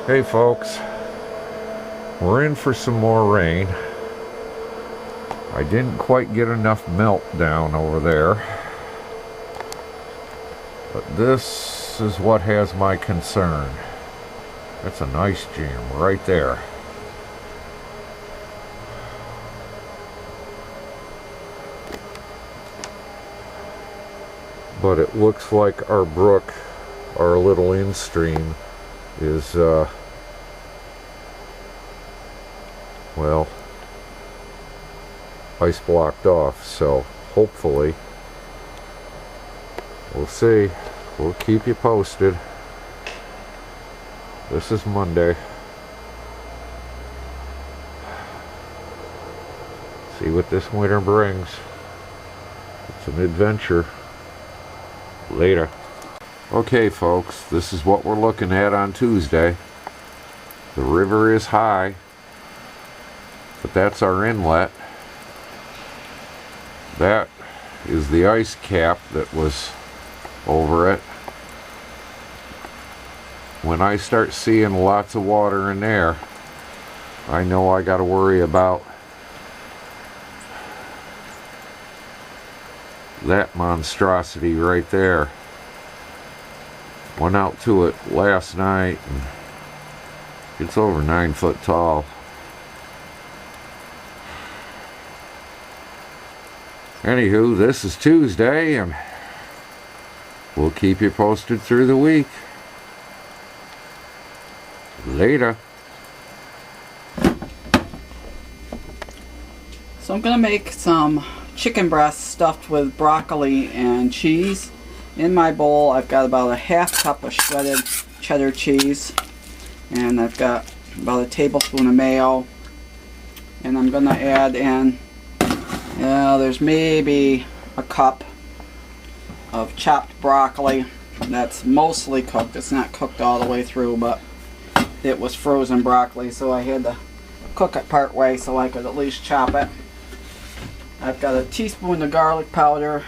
Hey folks, we're in for some more rain. I didn't quite get enough melt down over there, but this is what has my concern. That's a nice jam right there. But it looks like our brook, our little in-stream, is well, ice blocked off, so hopefully we'll see. We'll keep you posted. This is Monday. See what this winter brings. It's an adventure. Later. Okay folks, this is what we're looking at on Tuesday. The river is high, but that's our inlet. That is the ice cap that was over it. When I start seeing lots of water in there, I know I got to worry about that monstrosity right there. Went out to it last night and it's over 9 foot tall. Anywho, this is Tuesday and we'll keep you posted through the week. Later. So I'm gonna make some chicken breast stuffed with broccoli and cheese. In my bowl I've got about a half cup of shredded cheddar cheese, and I've got about a tablespoon of mayo, and I'm gonna add in, there's maybe a cup of chopped broccoli. That's mostly cooked. It's not cooked all the way through, but it was frozen broccoli, so I had to cook it part way so I could at least chop it. I've got a teaspoon of garlic powder,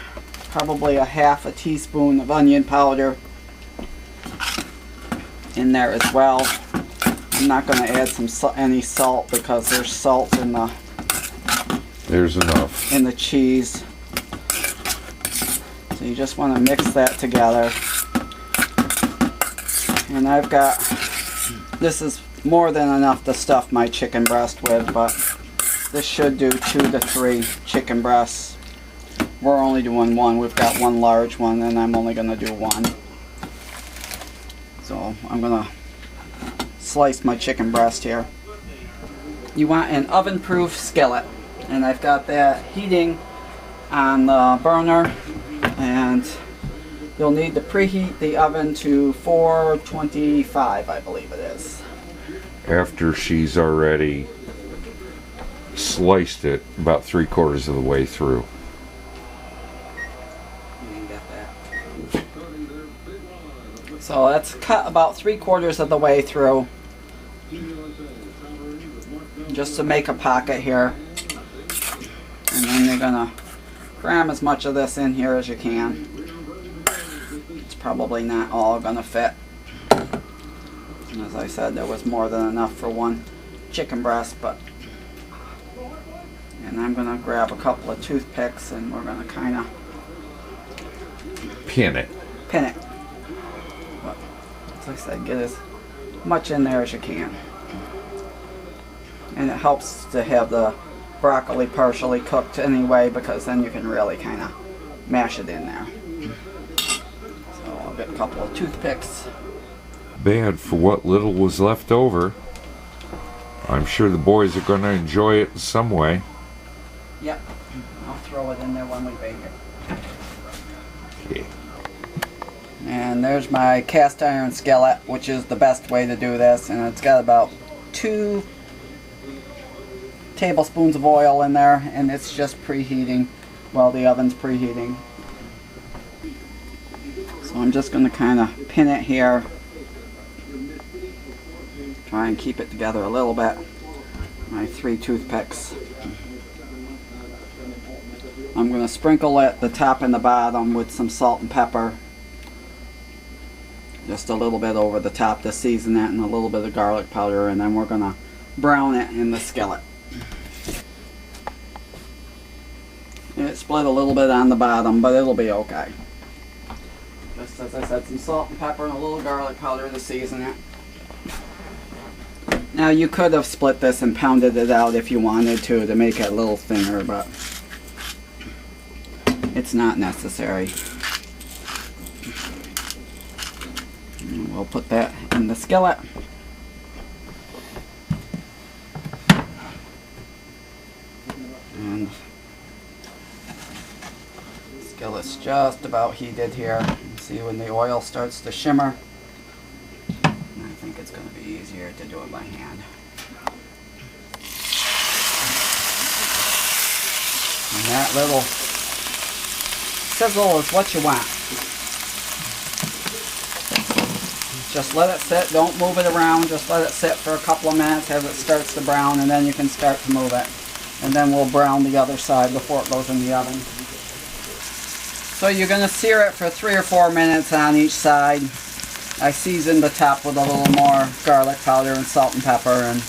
probably a half a teaspoon of onion powder in there as well. I'm not going to add any salt because there's salt in the enough in the cheese. So you just want to mix that together. And I've got, this is more than enough to stuff my chicken breast with, but this should do 2 to 3 chicken breasts. We're only doing one. We've got one large one, and I'm only going to do one. So I'm going to slice my chicken breast here. You want an oven-proof skillet, and I've got that heating on the burner, and you'll need to preheat the oven to 425, I believe it is. After she's already sliced it about 3/4 of the way through. You can get that. So that's cut about 3/4 of the way through, just to make a pocket here. And then you're gonna cram as much of this in here as you can. It's probably not all gonna fit. And as I said, there was more than enough for one chicken breast, but. And I'm gonna grab a couple of toothpicks and we're gonna kind of Pin it. But as I said, get as much in there as you can. And it helps to have the broccoli partially cooked anyway, because then you can really kind of mash it in there. So I'll get a couple of toothpicks. Bad for what little was left over. I'm sure the boys are going to enjoy it in some way. Yep, I'll throw it in there when we bake it. Okay. And there's my cast iron skillet, which is the best way to do this, and it's got about 2 tablespoons of oil in there, and it's just preheating while the oven's preheating. So I'm just going to kind of pin it here, try and keep it together a little bit. My 3 toothpicks. I'm going to sprinkle it the top and the bottom with some salt and pepper. Just a little bit over the top to season it, and a little bit of garlic powder, and then we're going to brown it in the skillet. It split a little bit on the bottom, but it'll be okay. Just as I said, some salt and pepper and a little garlic powder to season it. Now you could have split this and pounded it out if you wanted to make it a little thinner, but it's not necessary. And we'll put that in the skillet. And the skillet's just about heated here. You see when the oil starts to shimmer. I think it's going to be easier to do it by hand. And that little sizzle is what you want. Just let it sit, don't move it around, just let it sit for a couple of minutes as it starts to brown, and then you can start to move it. And then we'll brown the other side before it goes in the oven. So you're going to sear it for 3 or 4 minutes on each side. I seasoned the top with a little more garlic powder and salt and pepper, and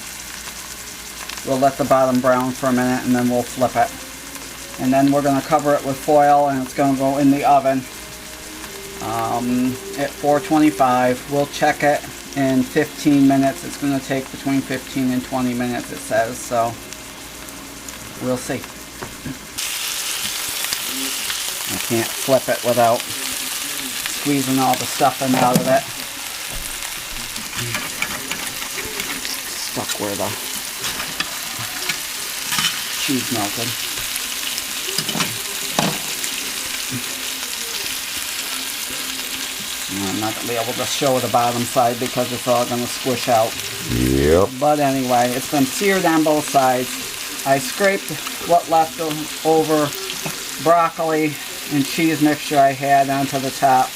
we'll let the bottom brown for a minute, and then we'll flip it. And then we're going to cover it with foil, and it's going to go in the oven at 425. We'll check it in 15 minutes. It's going to take between 15 and 20 minutes, it says, so we'll see. I can't flip it without squeezing all the stuffing out of it. Stuck where the cheese melted. I'm not going to be able to show the bottom side because it's all going to squish out. Yep. But anyway, it's been seared on both sides. I scraped what left over broccoli and cheese mixture I had onto the top.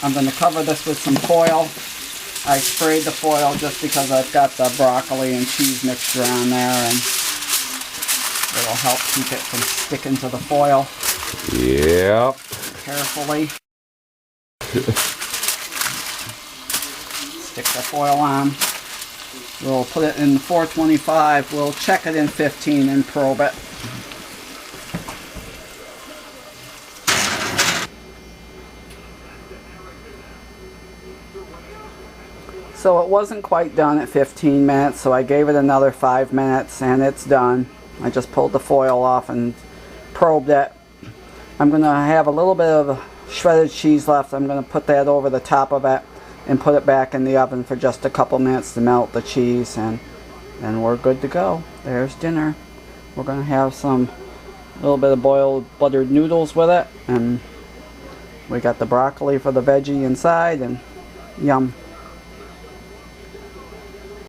I'm going to cover this with some foil. I sprayed the foil just because I've got the broccoli and cheese mixture on there, and it'll help keep it from sticking to the foil. Yep. Carefully. Stick the foil on. We'll put it in 425. We'll check it in 15 and probe it. So it wasn't quite done at 15 minutes, so I gave it another 5 minutes, and it's done. I just pulled the foil off and probed it. I'm going to have a little bit of shredded cheese left. I'm going to put that over the top of it and put it back in the oven for just a couple minutes to melt the cheese, and then we're good to go. There's dinner. We're going to have a little bit of boiled buttered noodles with it, and we got the broccoli for the veggie inside, and yum.